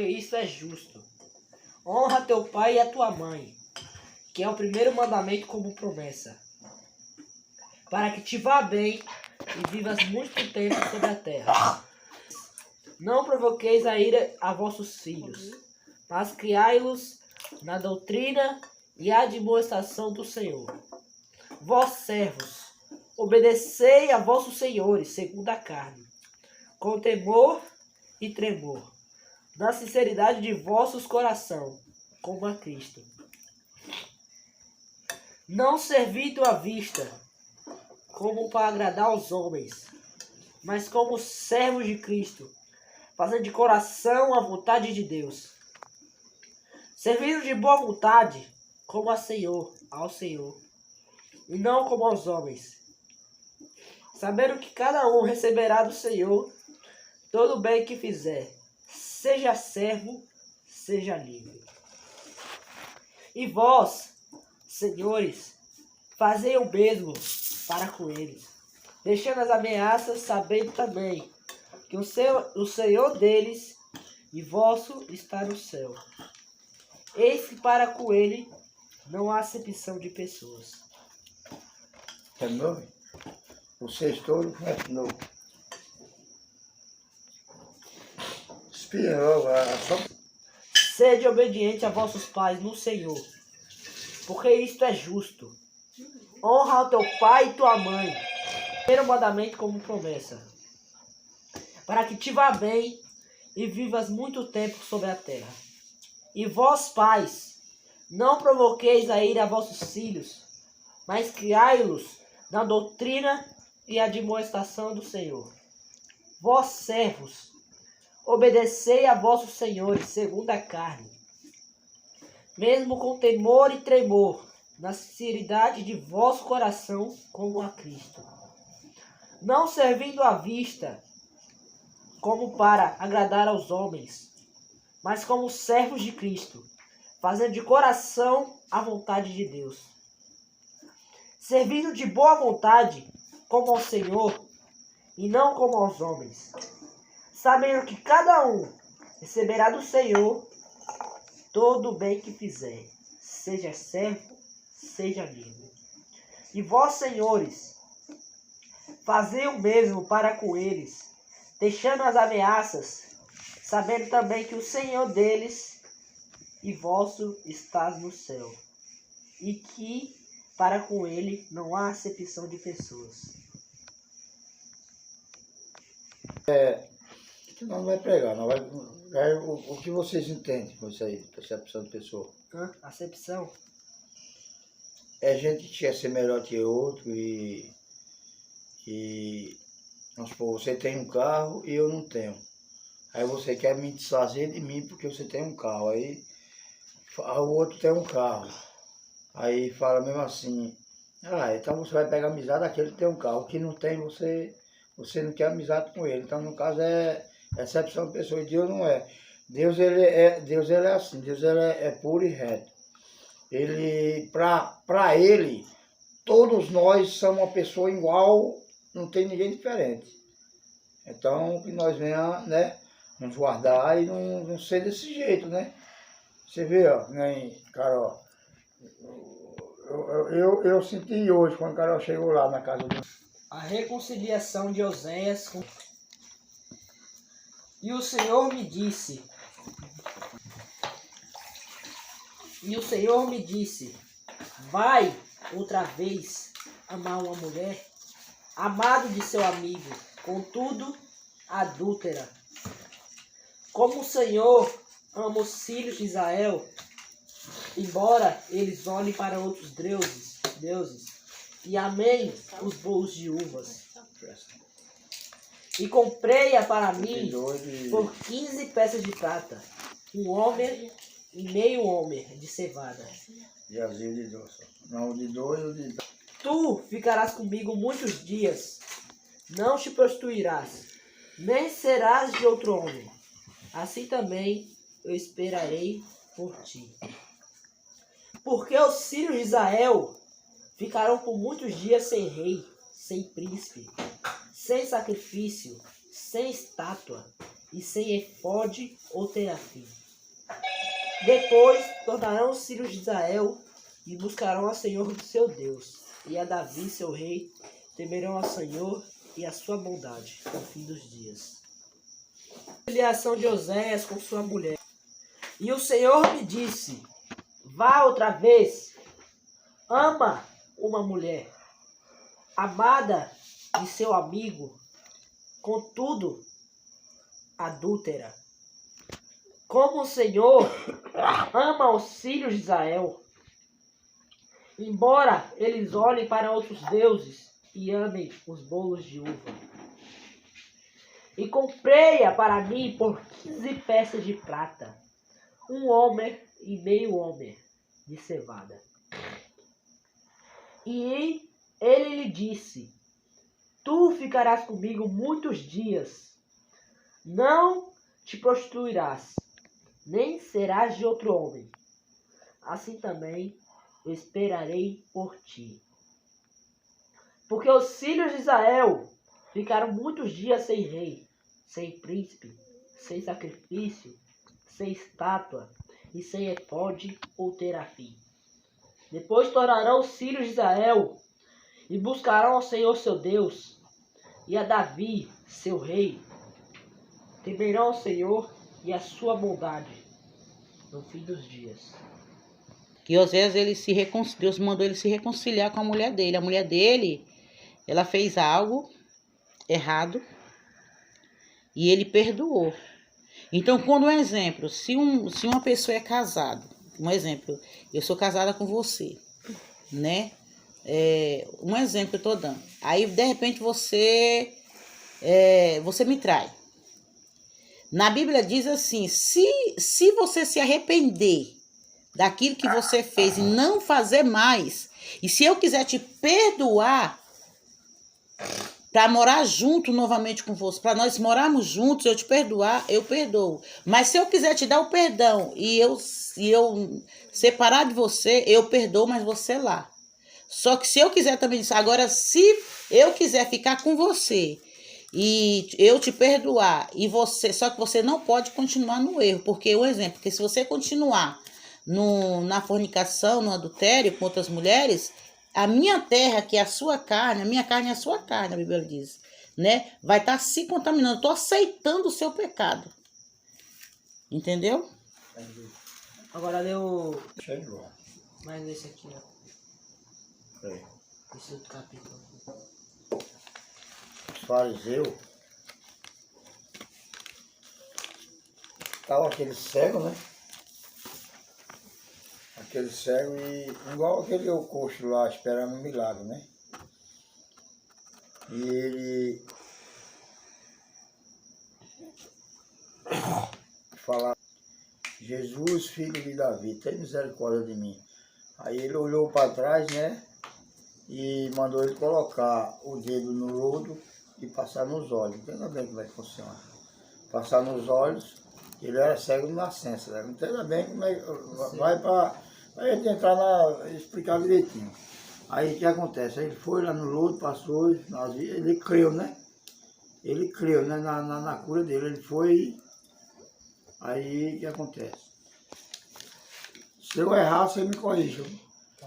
porque isso é justo. Honra teu pai e a tua mãe, que é o primeiro mandamento como promessa, para que te vá bem e vivas muito tempo sobre a terra. Não provoqueis a ira a vossos filhos, mas criai-los na doutrina e admoestação do Senhor. Vós, servos, obedecei a vossos senhores segundo a carne, com temor e tremor, na sinceridade de vossos coração, como a Cristo. Não servindo à vista, como para agradar aos homens, mas como servos de Cristo, fazendo de coração a vontade de Deus, servindo de boa vontade, como ao Senhor, e não como aos homens, sabendo que cada um receberá do Senhor todo o bem que fizer, seja servo, seja livre. E vós, senhores, fazei o mesmo para com eles, deixando as ameaças, sabendo também que o Senhor deles e vosso está no céu. Eis que para com ele não há acepção de pessoas. Terminou? O sexto começa de novo. Espia logo. Sede obediente a vossos pais no Senhor, porque isto é justo. Honra ao teu pai e tua mãe, primeiro mandamento como promessa, para que te vá bem e vivas muito tempo sobre a terra. E vós, pais, não provoqueis a ira a vossos filhos, mas criai-los na doutrina e admoestação do Senhor. Vós, servos, obedecei a vossos senhores segundo a carne, mesmo com temor e tremor, na sinceridade de vosso coração, como a Cristo. Não servindo à vista, como para agradar aos homens, mas como servos de Cristo, fazendo de coração a vontade de Deus. Servindo de boa vontade, como ao Senhor, e não como aos homens, sabendo que cada um receberá do Senhor todo o bem que fizer, seja servo, seja livre. E vós, senhores, fazei o mesmo para com eles, deixando as ameaças, sabendo também que o Senhor deles e vosso está no céu, e que para com ele não há acepção de pessoas. Não vai pregar, não vai. O que vocês entendem com isso aí, percepção de pessoa? Acepção? É gente que quer ser melhor que outro e vamos supor, você tem um carro e eu não tenho. Aí você quer me desfazer de mim porque você tem um carro. Aí o outro tem um carro. Aí fala mesmo assim, então você vai pegar amizade daquele que tem um carro. O que não tem, você não quer amizade com ele. Então, no caso, é excepção de pessoa. E Deus não é. Deus ele é assim, Deus ele é puro e reto. Para ele, todos nós somos uma pessoa igual, não tem ninguém diferente. Então, que nós venhamos, né, nos guardar e não ser desse jeito, né? Você vê, ó, nem, Carol, eu senti hoje, quando Carol chegou lá na casa do... A reconciliação de Oséias com... E o Senhor me disse, vai outra vez amar uma mulher, amado de seu amigo, contudo adúltera. Como o Senhor ama os filhos de Israel, embora eles olhem para outros deuses, e amem os bolos de uvas. E comprei-a para mim por 15 peças de prata, um homer e meio homer de cevada. De azeite de doce. Não, de dois ou de... Tu ficarás comigo muitos dias, não te prostituirás, nem serás de outro homem. Assim também eu esperarei por ti. Porque os filhos de Israel ficarão por muitos dias sem rei, sem príncipe, sem sacrifício, sem estátua, e sem efode ou terafim. Depois tornarão os filhos de Israel e buscarão ao Senhor seu Deus, e a Davi seu rei, temerão ao Senhor e a sua bondade no fim dos dias. Filiação de Oséias com sua mulher. E o Senhor me disse: vá outra vez, ama uma mulher, amada de seu amigo, contudo, adúltera. Como o Senhor ama os filhos de Israel, embora eles olhem para outros deuses e amem os bolos de uva. E comprei-a para mim por 15 peças de prata, um homer e meio homer de cevada. E ele lhe disse: tu ficarás comigo muitos dias, não te prostituirás, nem serás de outro homem. Assim também eu esperarei por ti. Porque os filhos de Israel ficaram muitos dias sem rei, sem príncipe, sem sacrifício, sem estátua e sem efode ou terafim. Depois tornarão os filhos de Israel e buscarão ao Senhor seu Deus e a Davi seu rei. Temerão ao Senhor e a sua bondade no fim dos dias. E Oséias, Deus mandou ele se reconciliar com a mulher dele. A mulher dele, ela fez algo errado e ele perdoou. Então, quando um exemplo, se uma pessoa é casada, um exemplo, eu sou casada com você, né? Um exemplo que eu tô dando. Aí, de repente, você me trai. Na Bíblia diz assim, se você se arrepender daquilo que você fez e não fazer mais, e se eu quiser te perdoar para morar junto novamente com você, para nós morarmos juntos, eu te perdoar, eu perdoo. Mas se eu quiser te dar o perdão e eu separar de você, eu perdoo, mas você lá. Só que se eu quiser também, agora se eu quiser ficar com você e eu te perdoar, e você, só que você não pode continuar no erro, porque um exemplo, porque se você continuar na fornicação, no adultério com outras mulheres, a minha terra, que é a sua carne, a minha carne é a sua carne, a Bíblia diz, né? Vai estar se contaminando. Estou aceitando o seu pecado. Entendeu? Agora deu Isso é igual. mais esse aqui, ó. Peraí. Esse outro capítulo. Os fariseus estavam aquele cego, né? Aquele cego e igual aquele coxo lá esperando um milagre, né? E ele falava: Jesus, filho de Davi, tem misericórdia de mim. Aí ele olhou para trás, né? E mandou ele colocar o dedo no lodo e passar nos olhos. Entenda bem como é que funciona. Passar nos olhos, ele era cego de nascença, né? Entenda bem como é que vai para a gente entrar explicar direitinho. Aí o que acontece? Aí ele foi lá no lodo, passou, ele creu, né? Ele creu, né? Na cura dele. Ele foi. Aí o que acontece? Se eu errar, você me corrija.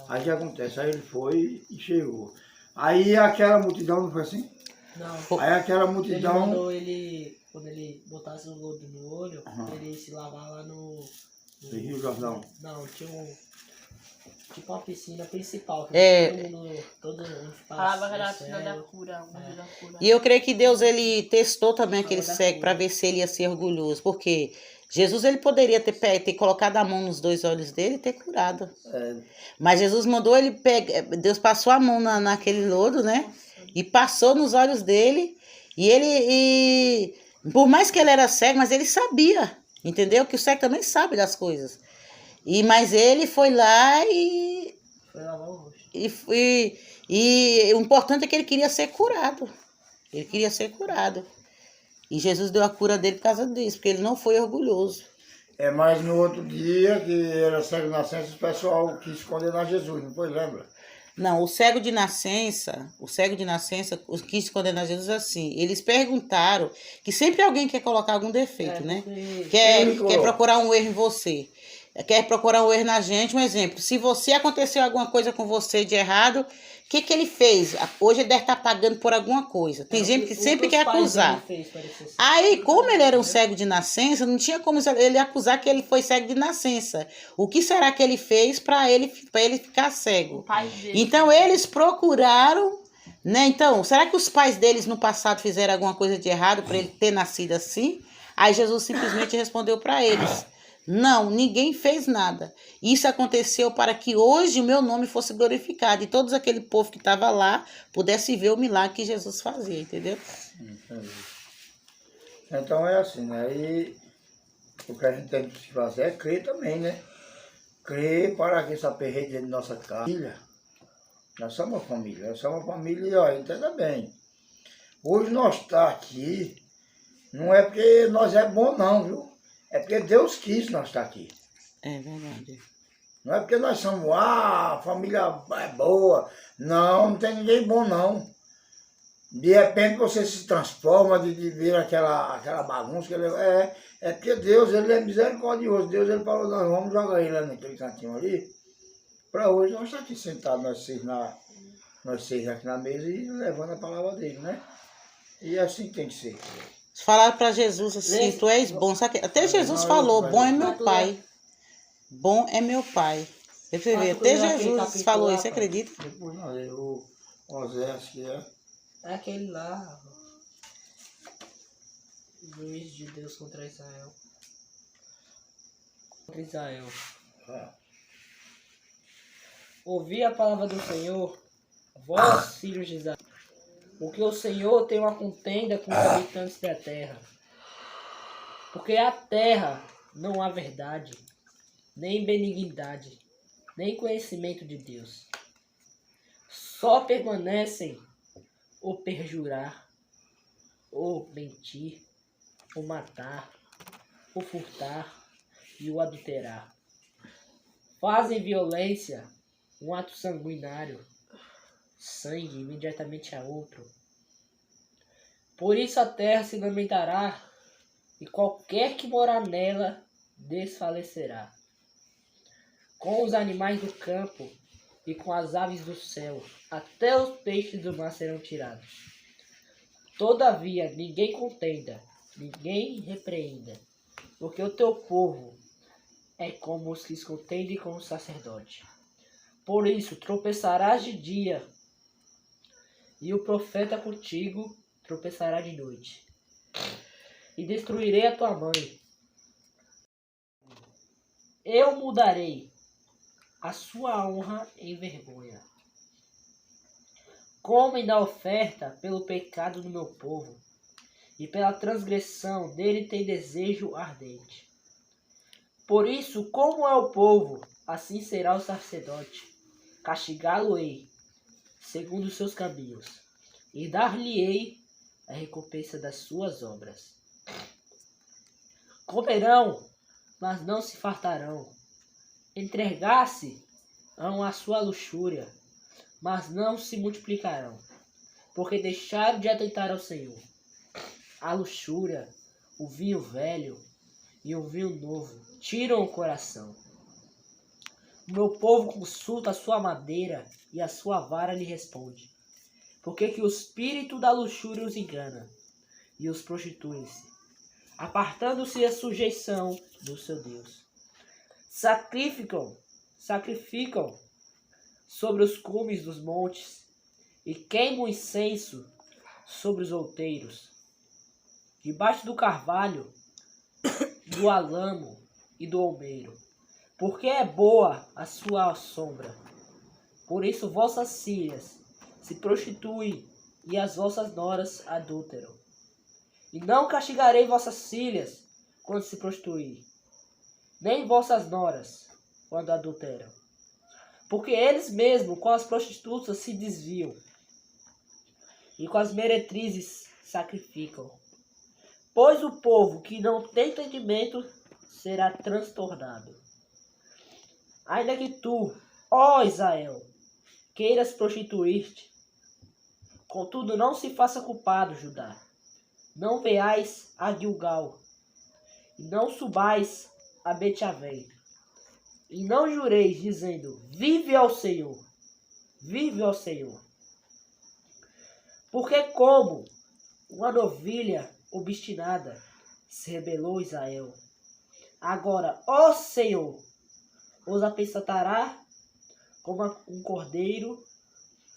Aí o que acontece? Aí ele foi e chegou. Aí aquela multidão, não foi assim? Não. Aí aquela Ele multidão. mandou ele, quando ele botasse o lodo no olho, ele se lavar lá no Rio Jordão. Não, tinha tipo uma piscina principal. Que todo mundo Falava que era a passa. piscina da cura, o mundo da cura. E eu creio que Deus, ele testou também aquele cego para ver se ele ia ser orgulhoso. Porque Jesus, ele poderia ter colocado a mão nos dois olhos dele e ter curado. Mas Jesus mandou ele pegar, Deus passou a mão naquele lodo, né? E passou nos olhos dele. E por mais que ele era cego, mas ele sabia, entendeu? Que o cego também sabe das coisas. Mas ele foi lá e Foi lavar o rosto. E o importante é que ele queria ser curado. Ele queria ser curado. E Jesus deu a cura dele por causa disso, porque ele não foi orgulhoso. Mas no outro dia, que era cego de nascença, o pessoal quis condenar Jesus, não foi? Lembra? Não, o cego de nascença, os que quis condenar Jesus assim. Eles perguntaram que sempre alguém quer colocar algum defeito, né? Quer procurar um erro em você. Quer procurar um erro na gente. Um exemplo, se você aconteceu alguma coisa com você de errado, o que ele fez? Hoje ele deve estar pagando por alguma coisa. Tem gente que sempre quer acusar. Aí, como ele era um cego de nascença, não tinha como ele acusar que ele foi cego de nascença. O que será que ele fez para ele ficar cego? Então, eles procuraram, né? Então, será que os pais deles no passado fizeram alguma coisa de errado para ele ter nascido assim? Aí Jesus simplesmente respondeu para eles: não, ninguém fez nada. Isso aconteceu para que hoje o meu nome fosse glorificado e todos aquele povo que estava lá pudesse ver o milagre que Jesus fazia, entendeu? Entendi. Então é assim, né? E o que a gente tem que fazer é crer também, né? Crer para que essa perreira de nossa família. Nós somos uma família e ó, entenda bem. Hoje nós está aqui, não é porque nós é bom não, viu? É porque Deus quis nós estar aqui. É verdade. Não é porque nós somos, a família é boa. Não, não tem ninguém bom não. De repente você se transforma de vir aquela bagunça. É porque Deus, ele é misericordioso. Deus, ele falou, nós vamos jogar ele lá naquele cantinho ali. Para hoje nós estamos aqui sentados, nós seis aqui na mesa e levando a palavra dele, né? E assim tem que ser. Falaram para Jesus assim, tu és bom. Até Jesus falou, bom é meu pai. Bom é meu pai. Você vê, até Jesus falou isso, você acredita? Depois não, o Osés que é. É aquele lá. Juiz de Deus contra Israel. Contra Israel. Ouvi a palavra do Senhor, vós, filhos de Israel. Porque o Senhor tem uma contenda com os habitantes da terra. Porque a terra não há verdade, nem benignidade, nem conhecimento de Deus. Só permanecem o perjurar, o mentir, o matar, o furtar e o adulterar. Fazem violência, um ato sanguinário, sangue imediatamente a outro. Por isso a terra se lamentará, e qualquer que morar nela desfalecerá. Com os animais do campo e com as aves do céu, até os peixes do mar serão tirados. Todavia ninguém contenda, ninguém repreenda, porque o teu povo é como os que se contendem com o sacerdote. Por isso tropeçarás de dia, e o profeta contigo tropeçará de noite. E destruirei a tua mãe. Eu mudarei a sua honra em vergonha. Comem da oferta pelo pecado do meu povo, e pela transgressão dele tem desejo ardente. Por isso, como é o povo, assim será o sacerdote. Castigá-lo-ei segundo os seus caminhos, e dar-lhe-ei a recompensa das suas obras. Comerão, mas não se fartarão. Entregar-se-ão à sua luxúria, mas não se multiplicarão, porque deixaram de atentar ao Senhor. A luxúria, o vinho velho e o vinho novo tiram o coração. O meu povo consulta a sua madeira e a sua vara lhe responde. Porque que o espírito da luxúria os engana e os prostituem-se, apartando-se da sujeição do seu Deus. Sacrificam sobre os cumes dos montes e queimam incenso sobre os outeiros, debaixo do carvalho, do alamo e do almeiro, porque é boa a sua sombra. Por isso vossas filhas se prostituem e as vossas noras adulteram. E não castigarei vossas filhas quando se prostituírem, nem vossas noras quando adulteram. Porque eles mesmos com as prostitutas se desviam, e com as meretrizes sacrificam. Pois o povo que não tem entendimento será transtornado. Ainda que tu, ó Israel, queiras prostituir-te. Contudo, não se faça culpado, Judá. Não veais a Gilgal, e não subais a Bet-Aven. E não jureis, dizendo, vive ao Senhor, vive ao Senhor. Porque como uma novilha obstinada se rebelou Israel. Agora, ó Senhor, os apesantará como um cordeiro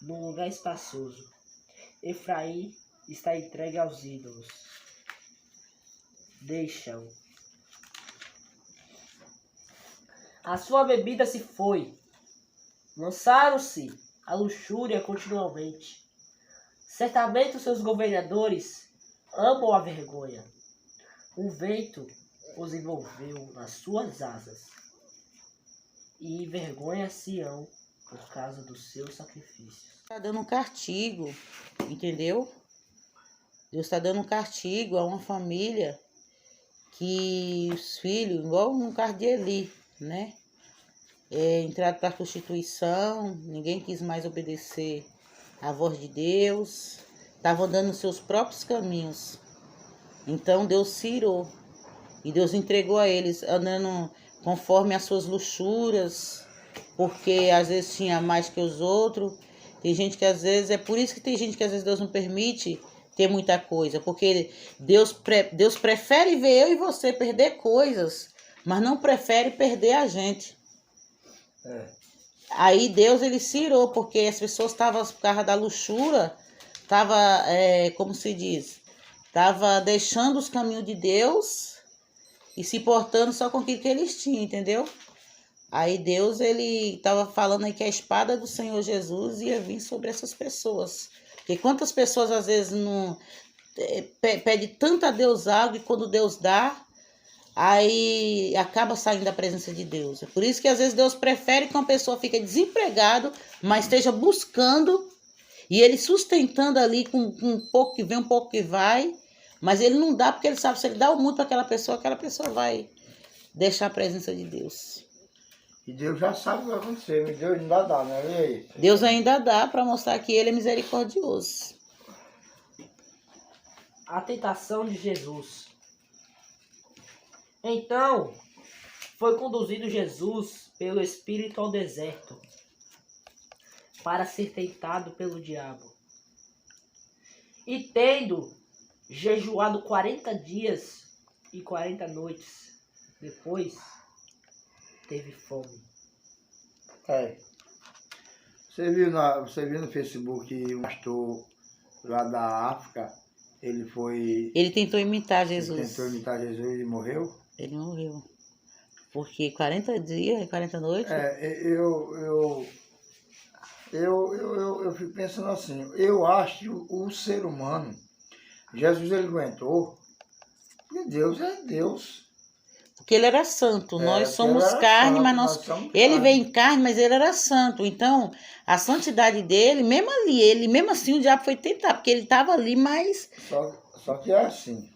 num lugar espaçoso. Efraim está entregue aos ídolos. Deixa-o. A sua bebida se foi. Lançaram-se a luxúria continuamente. Certamente os seus governadores amam a vergonha. O vento os envolveu nas suas asas. E envergonha Sião por causa dos seus sacrifícios. Está dando um castigo, entendeu? Deus está dando um castigo a uma família que os filhos, igual no caso de Eli, né? Entraram para a prostituição, ninguém quis mais obedecer à voz de Deus, estavam andando nos seus próprios caminhos. Então Deus se irou e Deus entregou a eles andando conforme as suas luxúrias, porque às vezes tinha mais que os outros. Tem gente que às vezes, é por isso que tem gente que às vezes Deus não permite ter muita coisa, porque Deus prefere ver eu e você perder coisas, mas não prefere perder a gente. Aí Deus, ele se irou, porque as pessoas estavam, por causa da luxúria, como se diz, estava deixando os caminhos de Deus e se portando só com aquilo que eles tinham, entendeu? Aí Deus, ele estava falando aí que a espada do Senhor Jesus ia vir sobre essas pessoas. Porque quantas pessoas às vezes não pede tanto a Deus algo e quando Deus dá, aí acaba saindo da presença de Deus. É por isso que às vezes Deus prefere que uma pessoa fique desempregado, mas esteja buscando e ele sustentando ali com um pouco que vem, um pouco que vai, mas ele não dá porque ele sabe que se ele dá o muito para aquela pessoa vai deixar a presença de Deus. E Deus já sabe o que vai acontecer, mas Deus ainda dá, né? E aí? Deus ainda dá para mostrar que ele é misericordioso. A tentação de Jesus. Então, foi conduzido Jesus pelo Espírito ao deserto, para ser tentado pelo diabo. E tendo jejuado 40 dias e 40 noites, depois teve fome. Você viu no Facebook um pastor lá da África, Ele tentou imitar Jesus. Ele tentou imitar Jesus e morreu? Ele morreu. Porque 40 dias e 40 noites... Eu fico pensando assim, eu acho que o ser humano, Jesus ele aguentou, porque Deus é Deus. Porque ele era santo, nós somos carne, santo, mas ele carne. veio em carne, mas ele era santo. Então, a santidade dele, mesmo ali, mesmo assim o diabo foi tentar, porque ele estava ali, mas... Só que é assim,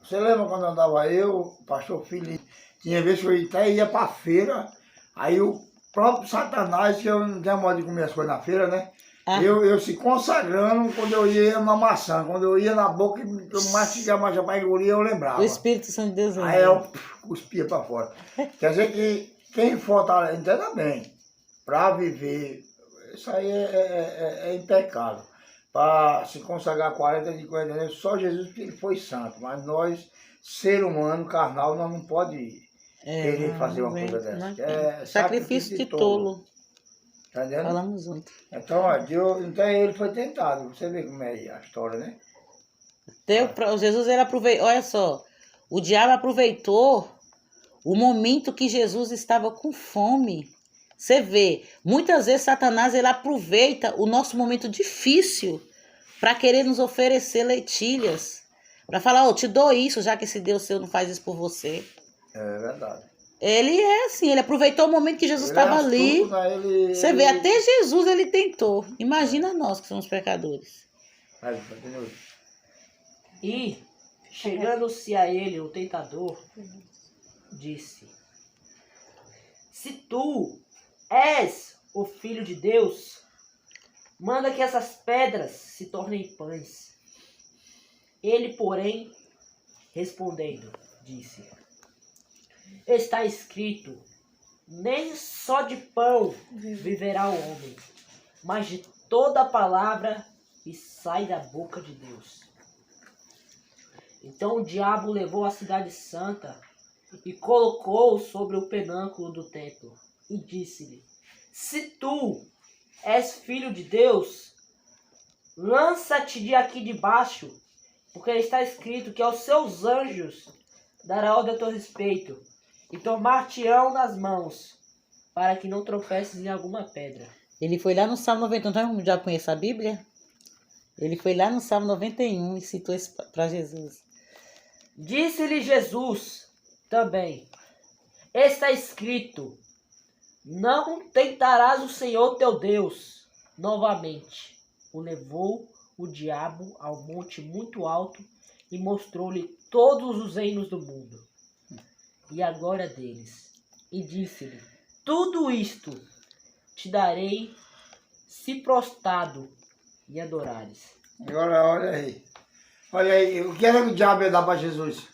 você lembra quando andava eu, o pastor Felipe, tinha vezes que eu até ia para a feira, aí o próprio Satanás, que eu não tinha modo de comer as coisas na feira, né? Eu se consagrando quando eu ia na maçã, quando eu ia na boca, eu mastigava já para engolir, eu lembrava. O Espírito Santo de Deus. Aí eu cuspia para fora. Quer dizer que quem fortalece, entenda bem, para viver, isso aí é impecável. Para se consagrar 40 de 40 anos, só Jesus porque ele foi santo, mas nós, ser humano, carnal, nós não pode querer fazer uma coisa dessa. É sacrifício de tolo. Tá entendendo? Falamos junto. Então, então ele foi tentado. Você vê como é a história, né? Jesus, ele aproveitou. Olha só, o diabo aproveitou o momento que Jesus estava com fome. Você vê, muitas vezes Satanás ele aproveita o nosso momento difícil para querer nos oferecer leitilhas. Para falar, te dou isso, já que esse Deus seu não faz isso por você. É verdade. Ele é assim, ele aproveitou o momento que Jesus estava ali. Você vê, até Jesus ele tentou. Imagina nós que somos pecadores. E, chegando-se a ele, o tentador disse: se tu és o Filho de Deus, manda que essas pedras se tornem pães. Ele, porém, respondendo, disse: está escrito, nem só de pão viverá o homem, mas de toda palavra que sai da boca de Deus. Então o diabo levou a cidade santa e colocou-o sobre o penâculo do templo e disse-lhe: se tu és filho de Deus, lança-te de aqui de baixo, porque está escrito que aos seus anjos dará ordem a teu respeito, e tomar-te-ão nas mãos, para que não tropeces em alguma pedra. Ele foi lá no Salmo 91, então já conhece a Bíblia? Ele foi lá no Salmo 91 e citou isso para Jesus. Disse-lhe Jesus também: está escrito, não tentarás o Senhor teu Deus. Novamente o levou o diabo ao monte muito alto e mostrou-lhe todos os reinos do mundo e a glória deles. E disse-lhe: tudo isto te darei se prostrado e adorares. Agora, olha aí. Olha aí, o que era que o diabo ia dar para Jesus?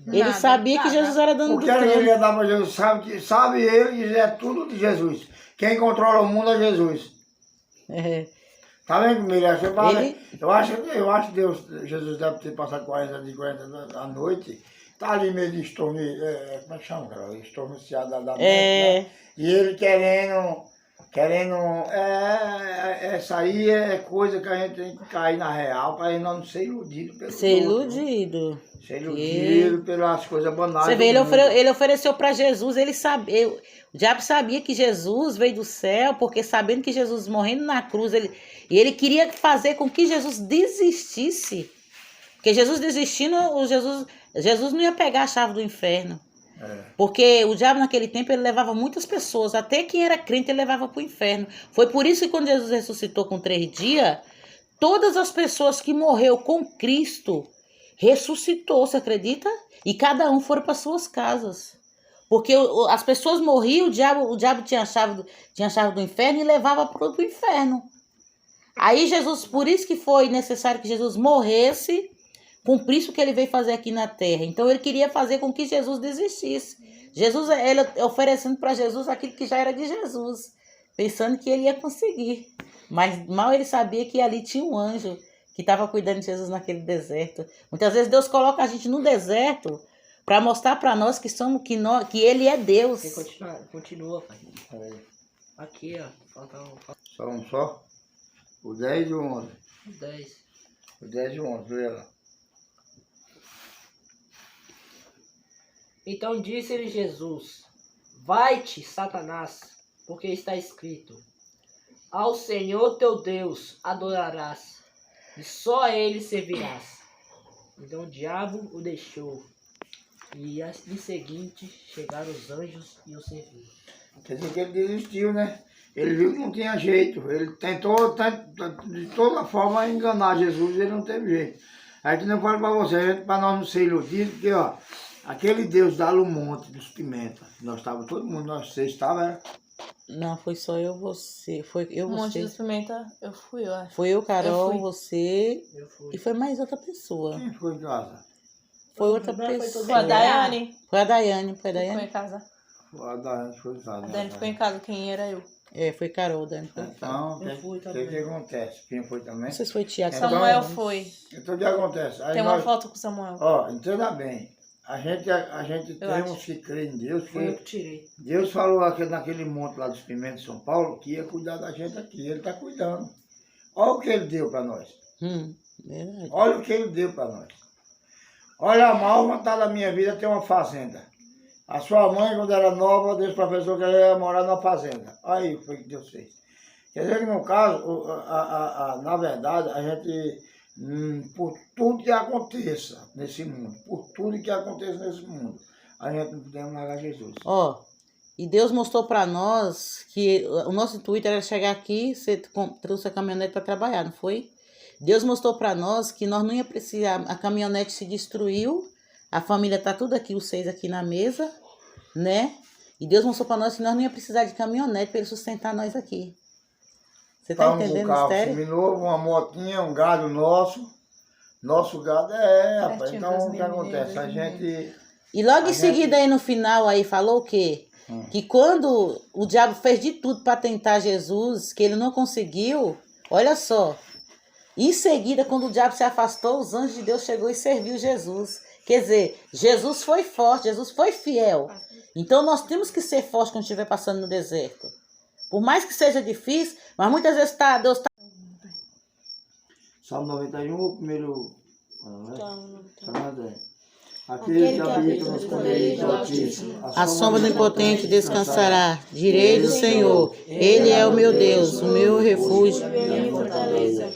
Ele Nada, sabia que nada. Jesus era dono O do que era que ele trono. ia dar para Jesus? Sabe ele que é tudo de Jesus. Quem controla o mundo é Jesus. É. Tá vendo comigo? Ele- Eu acho que Deus, Jesus deve ter passado 40 de 40 da noite. Tá ali meio de como é que chama, cara? Estorniciado da mente, É. né? E ele querendo, essa aí é coisa que a gente tem que cair na real para ele não ser iludido pelo Ser outro, viu? iludido. Ser iludido pelas coisas banais. Você vê, do mundo. ele ofereceu para Jesus, ele sabia, o diabo sabia que Jesus veio do céu, porque sabendo que Jesus morrendo na cruz, e ele queria fazer com que Jesus desistisse. Porque Jesus desistindo, Jesus não ia pegar a chave do inferno. É. Porque o diabo naquele tempo ele levava muitas pessoas, até quem era crente ele levava para o inferno. Foi por isso que quando Jesus ressuscitou com 3 dias, todas as pessoas que morreu com Cristo ressuscitou, você acredita? E cada um foram para suas casas. Porque as pessoas morriam, o diabo tinha a chave do inferno e levava para o inferno. Aí Jesus, por isso que foi necessário que Jesus morresse, cumprisse o que ele veio fazer aqui na terra. Então ele queria fazer com que Jesus desistisse. Jesus, ele oferecendo para Jesus aquilo que já era de Jesus, pensando que ele ia conseguir. Mas mal ele sabia que ali tinha um anjo que estava cuidando de Jesus naquele deserto. Muitas vezes Deus coloca a gente no deserto para mostrar para nós que ele é Deus. Você continua, pai. Aí, Aqui, ó. Falta só um só? O 10 e o 11. 10. O 10 e o 11, olha lá. Então disse-lhe Jesus: vai-te, Satanás, porque está escrito: ao Senhor teu Deus adorarás, e só a ele servirás. Então o diabo o deixou, e em seguinte chegaram os anjos e o serviram. Quer dizer que ele desistiu, né? Ele viu que não tinha jeito. Ele tentou de toda forma enganar Jesus e ele não teve jeito. Aí que eu falo para vocês, para nós não ser iludidos, porque ó, aquele Deus da Lumonte, dos Pimenta, nós estávamos, todo mundo, nós 6 estavam, era? Não, foi só eu, você. Foi eu, Um monte você. de pimenta, eu fui, eu acho. Foi eu, Carol, Eu fui. você Eu fui. e foi mais outra pessoa. Quem foi em casa? Foi outra Não, foi todo pessoa. Foi a mundo. Daiane. Foi a Daiane, foi a Ficou Daiane? em casa. A Daiane foi em casa. A Daiane ficou em casa, quem era eu? É, foi Carol, Daiane. Foi. Então, Eu fui o também. que acontece? Quem foi também? Não sei se foi Tiago. Então, Samuel foi. Então o que acontece? Aí Tem uma nós, foto com o Samuel. ó, entenda bem. A gente Eu temos acho. que crer em Deus, Foi eu porque que tirei. Deus falou naquele monte lá dos Pimentos de São Paulo que ia cuidar da gente aqui. Ele está cuidando. Olha o que ele deu para nós. Verdade. Olha o que ele deu para nós. Olha, a maior vontade da minha vida é ter uma fazenda. A sua mãe, quando era nova, Deus professor que ela ia morar numa fazenda. Aí foi o que Deus fez. Quer dizer que no caso, na verdade, a gente, por tudo que aconteça nesse mundo, por tudo que aconteça nesse mundo, a gente não podemos largar Jesus. Ó, e Deus mostrou pra nós que o nosso intuito era chegar aqui, você trouxe a caminhonete para trabalhar, não foi? Deus mostrou pra nós que nós não ia precisar, a caminhonete se destruiu, a família tá tudo aqui, os 6 aqui na mesa, né? E Deus mostrou para nós que nós não ia precisar de caminhonete para ele sustentar nós aqui. Você tá entendendo o carro mistério? seminovo, uma motinha, um gado nosso. Nosso gado rapaz. Certinho Então pras o que acontece? A gente... E logo em seguida aí no final aí falou o quê? Que quando o diabo fez de tudo para tentar Jesus, que ele não conseguiu, olha só. Em seguida, quando o diabo se afastou, os anjos de Deus chegou e serviu Jesus. Quer dizer, Jesus foi forte, Jesus foi fiel. Então nós temos que ser fortes quando estiver passando no deserto. Por mais que seja difícil, mas muitas vezes Deus está... Salmo 91, o primeiro... Salmo Aquele que habita no esconderijo do Altíssimo, A sombra do impotente descansará. Direi do Senhor, Ele é o meu Deus, o meu refúgio,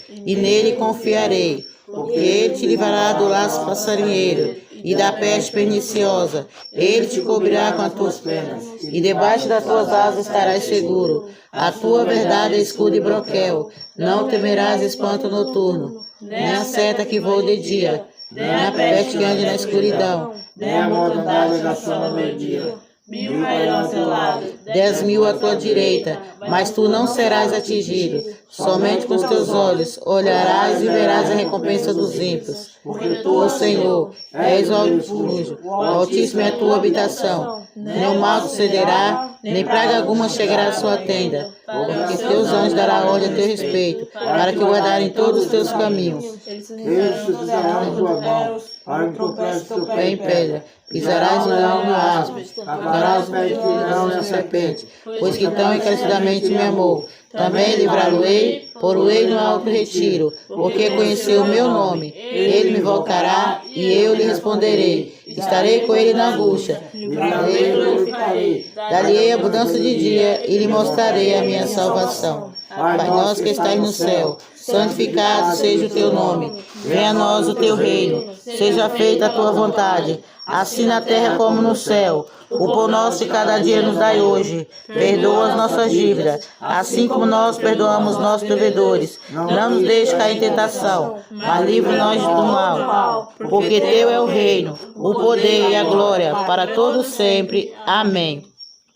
e nele confiarei. Porque Ele te livrará do laço passarinheiro e da peste perniciosa. Ele te cobrirá com as tuas penas, e debaixo das tuas asas estarás seguro. A tua verdade é escudo e broquel. Não temerás espanto noturno, nem a seta que voa de dia, nem a peste que ande na escuridão, nem a mortandade da sombra do meio-dia. 1000 cairão ao seu lado, 10.000 à tua direita, mas tu não serás atingido. Somente com os teus olhos olharás e verás a recompensa dos ímpios. Porque tu, ó Senhor, és o refúgio, o Altíssimo é a tua habitação. Nem o mal sucederá, nem praga alguma chegará à sua tenda. Porque teus anjos dará ordem a teu respeito, para que guardarem todos os teus caminhos. Eles se Eles se fizeram nas tuas mãos, para que tropeces teu Pé pé em pedra, pisarás o leão no asno, tocarás o pé de leão e a serpente, pois que tão encarecidamente me amou. Também livrá-lo-ei, por-o-ei no alto retiro, porque conheceu o meu nome. Ele me invocará e eu lhe responderei. Estarei com ele na angústia, livrarei e glorificarei. Dar-lhe-ei abundância de dia e lhe mostrarei a minha salvação. Pai nosso que estás no céu, santificado seja o teu nome. Venha a nós o teu reino. Seja feita a tua vontade, assim na terra como no céu. O pão nosso de cada dia nos dai hoje. Perdoa as nossas dívidas, assim como nós perdoamos nossos devedores. Não nos deixe cair em tentação, mas livre-nos do mal. Porque teu é o reino, o poder e a glória para todos sempre. Amém.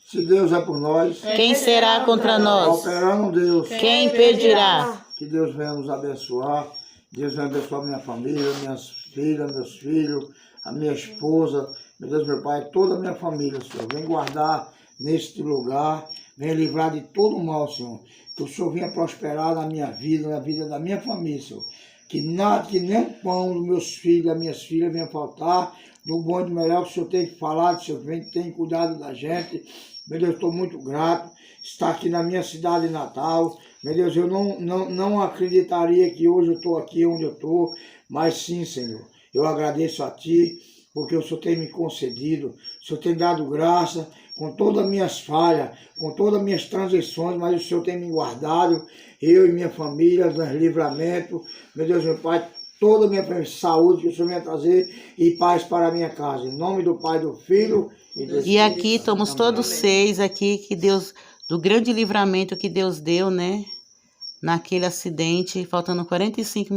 Se Deus é por nós, Quem será contra nós? operando Deus, Quem impedirá? que Deus venha nos abençoar. Deus venha abençoar minha família, minhas filhas, meus filhos, a minha esposa, meu Deus, meu Pai, toda a minha família, Senhor. Vem guardar neste lugar, vem livrar de todo o mal, Senhor. Que o Senhor venha prosperar na minha vida, na vida da minha família, Senhor. Que nem o pão dos meus filhos, das minhas filhas venha faltar, do bom e do melhor que o Senhor tem falado, Senhor, tem cuidado da gente. Meu Deus, estou muito grato. Está aqui na minha cidade natal. Meu Deus, eu não acreditaria que hoje eu estou aqui onde eu estou, mas sim, Senhor, eu agradeço a Ti, porque o Senhor tem me concedido, o Senhor tem dado graça, com todas as minhas falhas, com todas as minhas transições, mas o Senhor tem me guardado, eu e minha família, nos livramentos, meu Deus, meu Pai, toda a minha saúde que o Senhor venha trazer e paz para a minha casa. Em nome do Pai, do Filho e do Espírito. E aqui estamos todos 6 aqui, que Deus, do grande livramento que Deus deu, né? Naquele acidente, faltando 45 minutos.